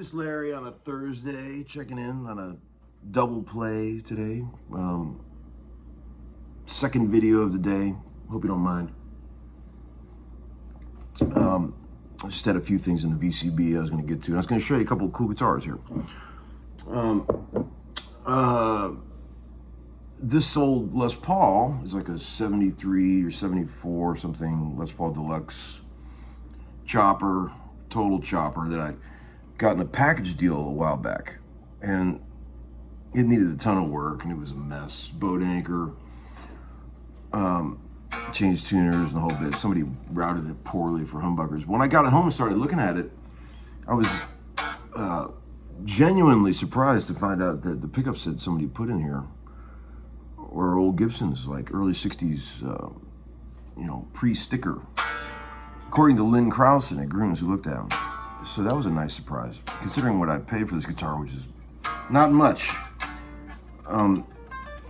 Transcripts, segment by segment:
Uncle Larry on a Thursday, checking in on a double play today. Second video of the day. Hope you don't mind. I just had a few things in the VCB I was going to get to. I was going to show you a couple of cool guitars here. This old Les Paul is like a 73 or 74 or something Les Paul Deluxe chopper, total chopper that I got in a package deal a while back. And it needed a ton of work and it was a mess. Boat anchor, changed tuners and the whole bit. Somebody routed it poorly for humbuckers. When I got it home and started looking at it, I was genuinely surprised to find out that the pickup set somebody put in here were old Gibsons, like early 60s, pre-sticker, according to Lynn Krausen at Grooms, who looked at them. So that was a nice surprise, considering what I paid for this guitar, which is not much.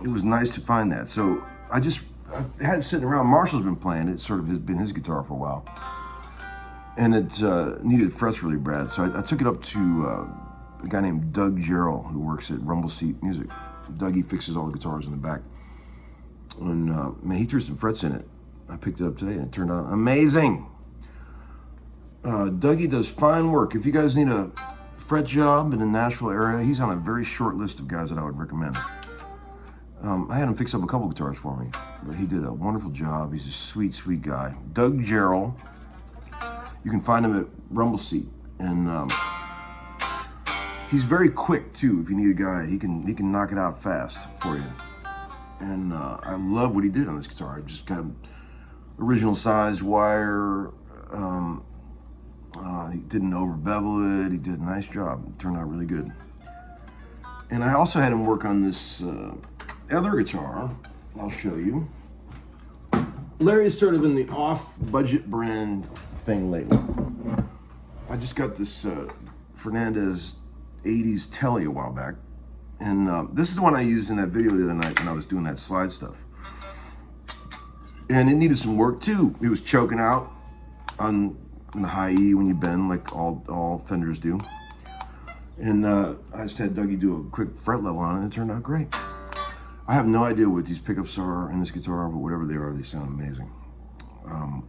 It was nice to find that. So I had it sitting around. Marshall's been playing it. Sort of has been his guitar for a while. And it needed frets really bad. So I took it up to a guy named Doug Jarrell, who works at Rumble Seat Music. Dougie fixes all the guitars in the back. And man, he threw some frets in it. I picked it up today and it turned out amazing. Dougie does fine work. If you guys need a fret job in the Nashville area, he's on a very short list of guys that I would recommend. I had him fix up a couple guitars for me, but he did a wonderful job. He's a sweet, sweet guy. Doug Jarrell. You can find him at Rumble Seat, and he's very quick too. If you need a guy, he can knock it out fast for you. And I love what he did on this guitar. I just got original size wire. He didn't over bevel it. He did a nice job. It turned out really good. And I also had him work on this other guitar. I'll show you. Larry's sort of in the off-budget brand thing lately. I just got this Fernandez 80s Telly a while back. And this is the one I used in that video the other night when I was doing that slide stuff. And it needed some work too. It was choking out on the high E when you bend, like all Fenders do. And I just had Dougie do a quick fret level on it, and it turned out great. I have no idea what these pickups are in this guitar, but whatever they are, they sound amazing. I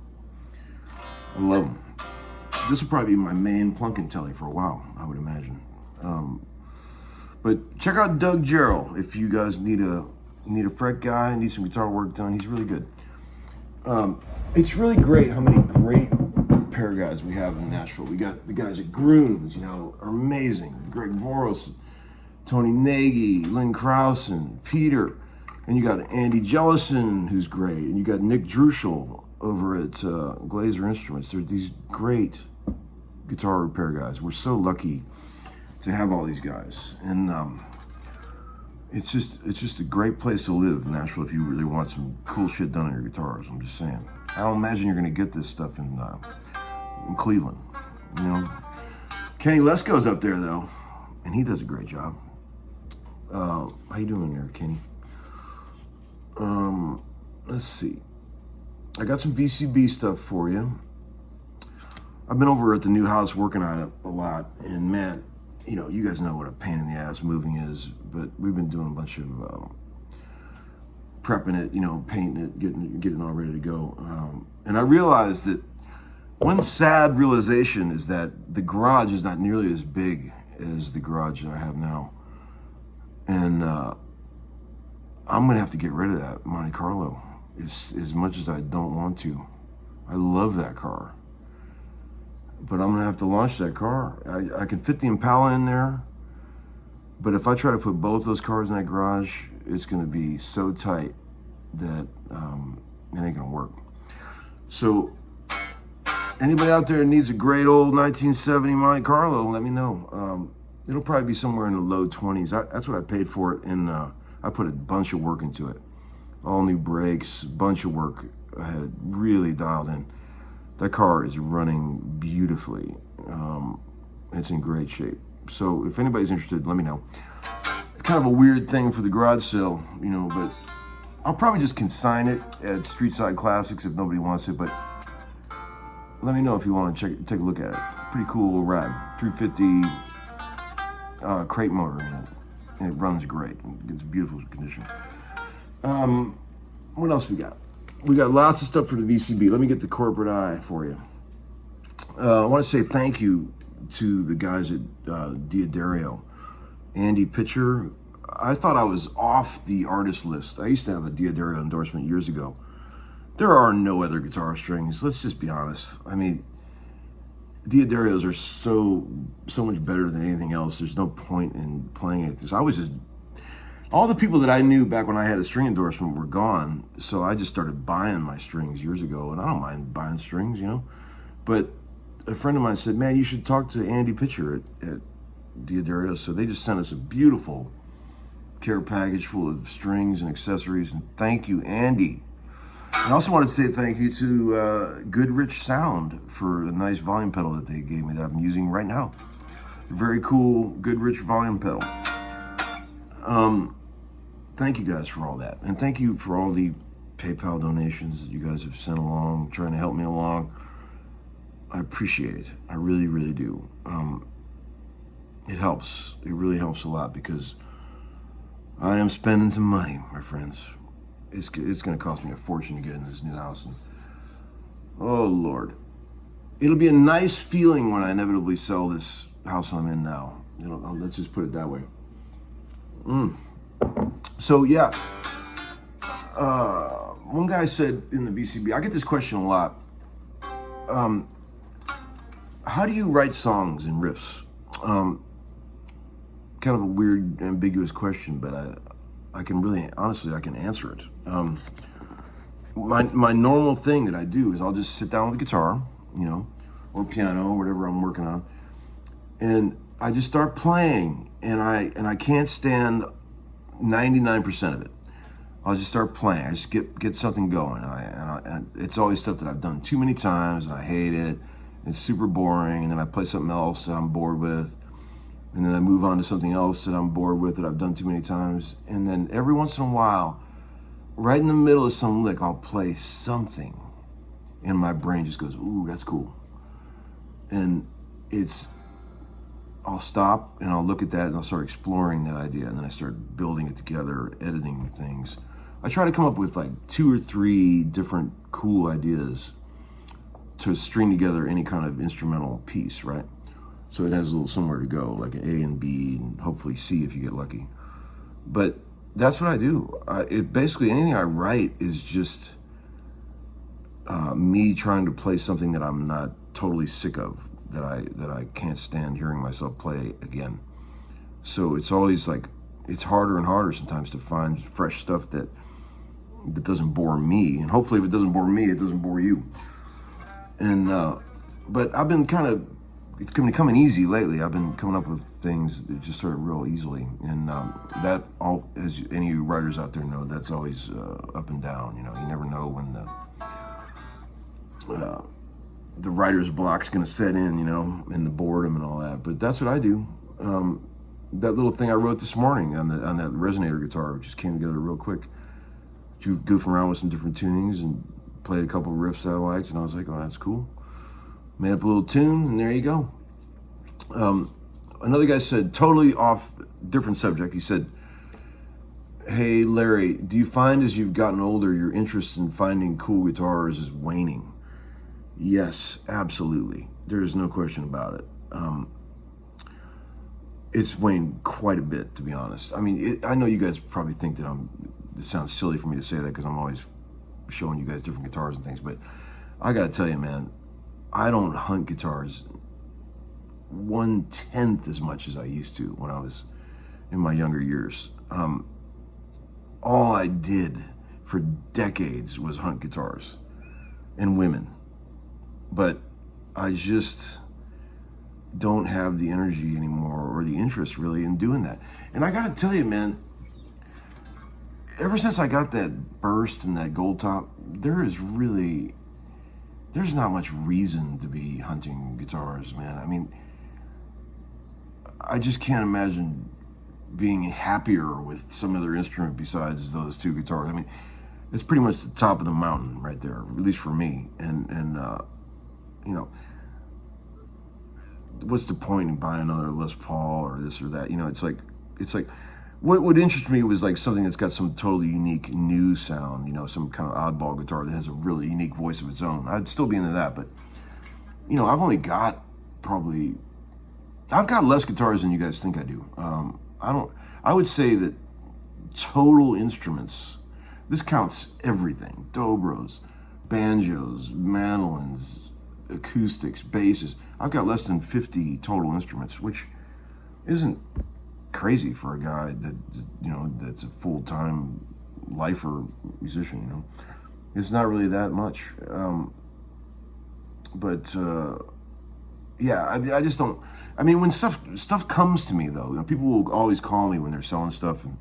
love them. This will probably be my main plunkin telly for a while, I would imagine. But check out Doug Jarrell if you guys need a fret guy, need some guitar work done. He's really good. It's really great how many great repair guys we have in Nashville. We got the guys at Grooms, are amazing. Greg Voros, Tony Nagy, Lynn Krausen, Peter, and you got Andy Jellison, who's great, and you got Nick Druschel over at Glazer Instruments. They're these great guitar repair guys. We're so lucky to have all these guys, and it's just a great place to live, Nashville, if you really want some cool shit done on your guitars. I'm just saying. I don't imagine you're gonna get this stuff in Cleveland. Kenny Lesko's up there though, and he does a great job. How you doing there, Kenny? Let's see. I got some VCB stuff for you. I've been over at the new house working on it a lot, and man, you guys know what a pain in the ass moving is, but we've been doing a bunch of prepping it, painting it, getting all ready to go. And I realized that one sad realization is that the garage is not nearly as big as the garage that I have now. And I'm gonna have to get rid of that Monte Carlo as much as I don't want to. I love that car. But I'm gonna have to launch that car. I can fit the Impala in there, but if I try to put both those cars in that garage, it's gonna be so tight that it ain't gonna work. So anybody out there needs a great old 1970 Monte Carlo, let me know. It'll probably be somewhere in the low 20s. That's what I paid for it, and I put a bunch of work into it. All new brakes, bunch of work. I had it really dialed in. That car is running beautifully. It's in great shape. So if anybody's interested, let me know. It's kind of a weird thing for the garage sale, but I'll probably just consign it at Street Side Classics if nobody wants it, but let me know if you want to take a look at it. Pretty cool rad. 350 crate motor in it. And it runs great. It's beautiful condition. What else we got? We got lots of stuff for the VCB. Let me get the corporate eye for you. I want to say thank you to the guys at Diodario. Andy Pitcher. I thought I was off the artist list. I used to have a Diodario endorsement years ago. There are no other guitar strings. Let's just be honest. I mean, Diodarios are so much better than anything else. There's no point in playing it. I was just, all the people that I knew back when I had a string endorsement were gone. So I just started buying my strings years ago, and I don't mind buying strings, you know. But a friend of mine said, man, you should talk to Andy Pitcher at Diodario. So they just sent us a beautiful care package full of strings and accessories. And thank you, Andy. I also wanted to say thank you to Goodrich Sound for a nice volume pedal that they gave me that I'm using right now. Very cool Goodrich volume pedal. Thank you guys for all that. And thank you for all the PayPal donations that you guys have sent along, trying to help me along. I appreciate it. I really, really do. It helps. It really helps a lot because I am spending some money, my friends. It's going to cost me a fortune to get in this new house. And, oh, Lord. It'll be a nice feeling when I inevitably sell this house I'm in now. You know, let's just put it that way. So, yeah. One guy said in the VCB, I get this question a lot. How do you write songs and riffs? Kind of a weird, ambiguous question, but I can really, honestly, I can answer it. My normal thing that I do is I'll just sit down with a guitar, you know, or piano, or whatever I'm working on, and I just start playing, and I can't stand 99% of it. I'll just start playing. I just get something going, and it's always stuff that I've done too many times, and I hate it. It's super boring, and then I play something else that I'm bored with. And then I move on to something else that I'm bored with that I've done too many times. And then every once in a while, right in the middle of some lick, I'll play something. And my brain just goes, ooh, that's cool. And I'll stop and I'll look at that and I'll start exploring that idea. And then I start building it together, editing things. I try to come up with like 2 or 3 different cool ideas to string together any kind of instrumental piece, right? So it has a little somewhere to go, like an A and B, and hopefully C if you get lucky. But that's what I do. Basically, anything I write is just me trying to play something that I'm not totally sick of, that I can't stand hearing myself play again. So it's always like, it's harder and harder sometimes to find fresh stuff that doesn't bore me. And hopefully if it doesn't bore me, it doesn't bore you. And but I've been kind of, it's been becoming easy lately. I've been coming up with things that just sort of real easily. And that, all, as any writers out there know, that's always up and down. You know, you never know when the writer's block's going to set in, you know, and the boredom and all that. But that's what I do. That little thing I wrote this morning on that resonator guitar just came together real quick. Goofing around with some different tunings and played a couple of riffs that I liked, and I was like, oh, that's cool. Made up a little tune, and there you go. Another guy said, totally off, different subject. He said, hey, Larry, do you find as you've gotten older, your interest in finding cool guitars is waning? Yes, absolutely. There's no question about it. It's waned quite a bit, to be honest. I mean, I know you guys probably think that it sounds silly for me to say that because I'm always showing you guys different guitars and things, but I gotta tell you, man, I don't hunt guitars 1/10 as much as I used to when I was in my younger years. All I did for decades was hunt guitars and women, but I just don't have the energy anymore or the interest really in doing that. And I gotta tell you, man, ever since I got that burst and that gold top, there's not much reason to be hunting guitars, man. I mean, I just can't imagine being happier with some other instrument besides those 2 guitars. I mean, it's pretty much the top of the mountain right there, at least for me. And you know, what's the point in buying another Les Paul or this or that? You know, it's like what would interest me was like something that's got some totally unique new sound, you know, some kind of oddball guitar that has a really unique voice of its own. I'd still be into that, but you know, I've got less guitars than you guys think I do. I would say that total instruments, this counts everything: dobros, banjos, mandolins, acoustics, basses. I've got less than 50 total instruments, which isn't crazy for a guy that, you know, that's a full-time lifer musician, you know. It's not really that much. Yeah, I just don't. I mean, when stuff comes to me though, you know, people will always call me when they're selling stuff, and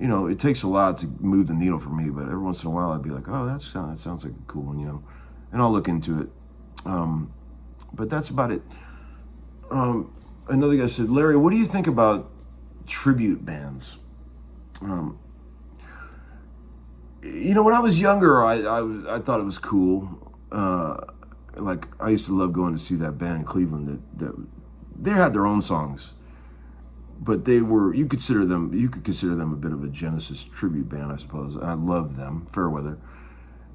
you know, it takes a lot to move the needle for me. But every once in a while, I'd be like, oh, that sounds like a cool one, you know, and I'll look into it. But that's about it. Another guy said, Larry, what do you think about tribute bands? You know, when I was younger, I thought it was cool. Like I used to love going to see that band in Cleveland that they had their own songs, but you could consider them a bit of a Genesis tribute band, I suppose. I love them, Fairweather,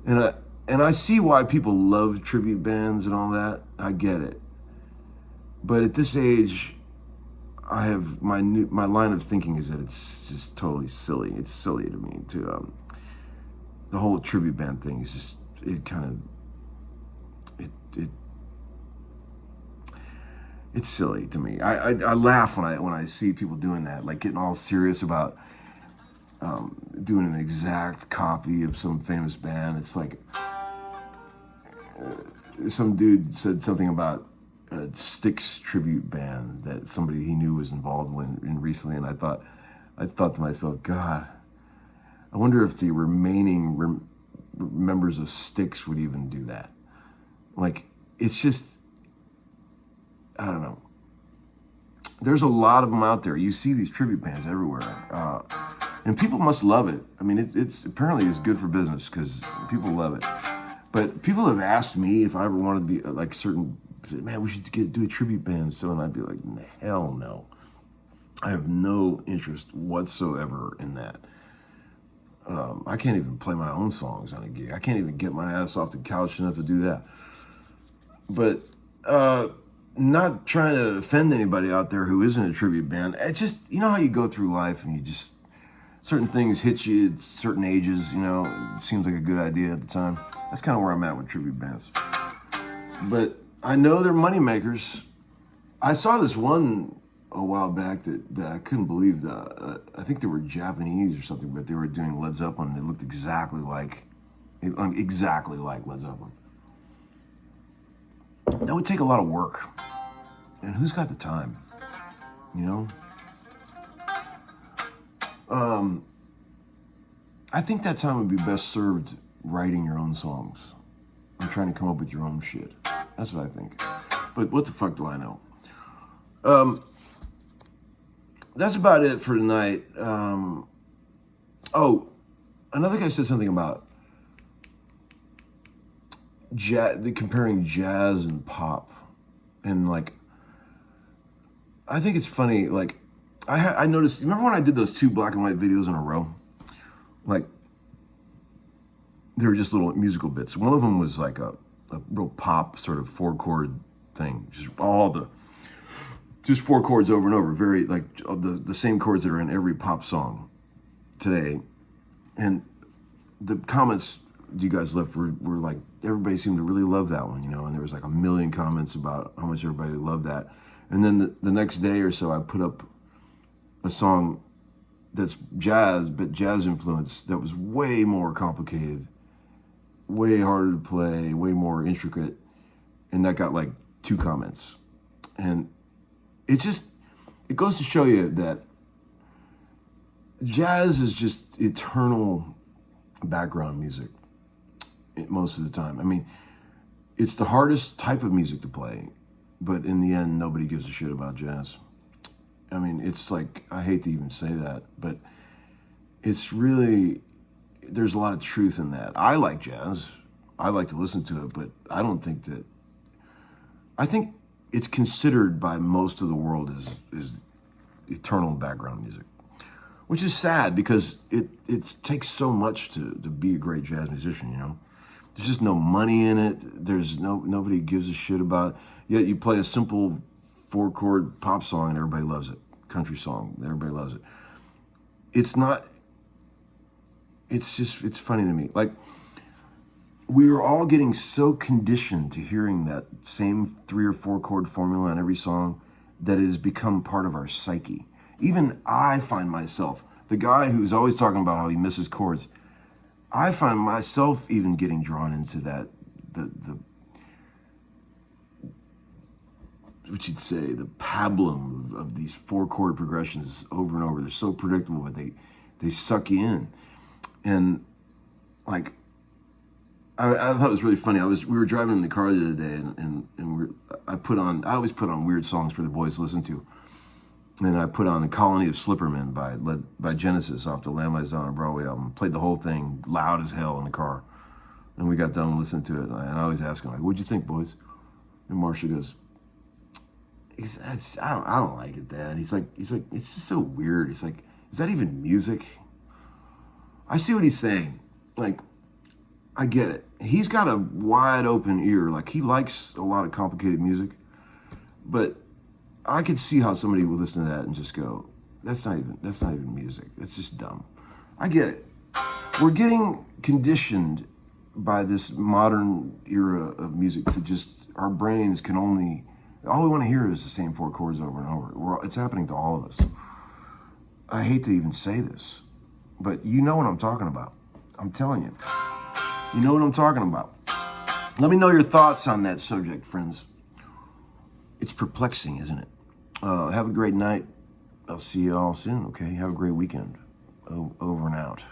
and I see why people love tribute bands and all that. I get it, but at this age, I have my line of thinking is that it's just totally silly. It's silly to me to the whole tribute band thing is just it's silly to me. I laugh when I see people doing that, like getting all serious about doing an exact copy of some famous band. It's like some dude said something about a Styx tribute band that somebody he knew was involved in recently, and I thought to myself, God, I wonder if the remaining members of Styx would even do that. Like, it's just, I don't know. There's a lot of them out there. You see these tribute bands everywhere, and people must love it. I mean, it's apparently it's good for business because people love it. But people have asked me if I ever wanted to be like man, we should do a tribute band. So, and I'd be like, hell no. I have no interest whatsoever in that. I can't even play my own songs on a gig. I can't even get my ass off the couch enough to do that. But not trying to offend anybody out there who isn't a tribute band. It's just, you know how you go through life and you just, certain things hit you at certain ages, you know, it seems like a good idea at the time. That's kind of where I'm at with tribute bands. But I know they're money makers. I saw this one a while back that I couldn't believe. I think they were Japanese or something, but they were doing Led Zeppelin. They looked exactly like Led Zeppelin. That would take a lot of work, and who's got the time? You know. I think that time would be best served writing your own songs and trying to come up with your own shit. That's what I think. But what the fuck do I know? That's about it for tonight. Another guy said something about comparing jazz and pop, and like, I think it's funny. Like, I noticed. Remember when I did those 2 black and white videos in a row? Like, they were just little musical bits. One of them was like a real pop sort of 4-chord thing, just 4 chords over and over, very like the same chords that are in every pop song today. And the comments you guys left were like, everybody seemed to really love that one, you know, and there was like 1 million comments about how much everybody loved that. And then the next day or so, I put up a song that's jazz, but jazz influence, that was way more complicated, way harder to play, way more intricate, and that got like 2 comments. And it goes to show you that jazz is just eternal background music most of the time. I mean, it's the hardest type of music to play, but in the end, nobody gives a shit about jazz. I mean, it's like, I hate to even say that, but it's really, there's a lot of truth in that. I like jazz. I like to listen to it, but I don't think that, I think it's considered by most of the world as eternal background music, which is sad because it takes so much to be a great jazz musician, you know? There's just no money in it. Nobody gives a shit about it. Yet you play a simple 4-chord pop song and everybody loves it. Country song, everybody loves it. It's funny to me. Like, we are all getting so conditioned to hearing that same 3 or 4-chord formula on every song that it has become part of our psyche. Even I find myself, the guy who's always talking about how he misses chords, I find myself even getting drawn into that, what you'd say, the pablum of these 4-chord progressions over and over. They're so predictable, but they suck you in. And like, I thought it was really funny. We were driving in the car the other day, and I always put on weird songs for the boys to listen to. And I put on The Colony of Slippermen by Genesis off the Lamb Lies Down on Broadway album. Played the whole thing loud as hell in the car. And we got done listening to it. And I always ask him, like, what'd you think, boys? And Marshall goes, I don't like it, Dad. He's like, it's just so weird. He's like, is that even music? I see what he's saying. Like, I get it. He's got a wide open ear. Like, he likes a lot of complicated music, but I could see how somebody would listen to that and just go, that's not even music. That's just dumb. I get it. We're getting conditioned by this modern era of music to just, our brains can only, all we want to hear is the same 4 chords over and over. It's happening to all of us. I hate to even say this, but you know what I'm talking about. I'm telling you. You know what I'm talking about. Let me know your thoughts on that subject, friends. It's perplexing, isn't it? Have a great night. I'll see you all soon, okay? Have a great weekend. Over and out.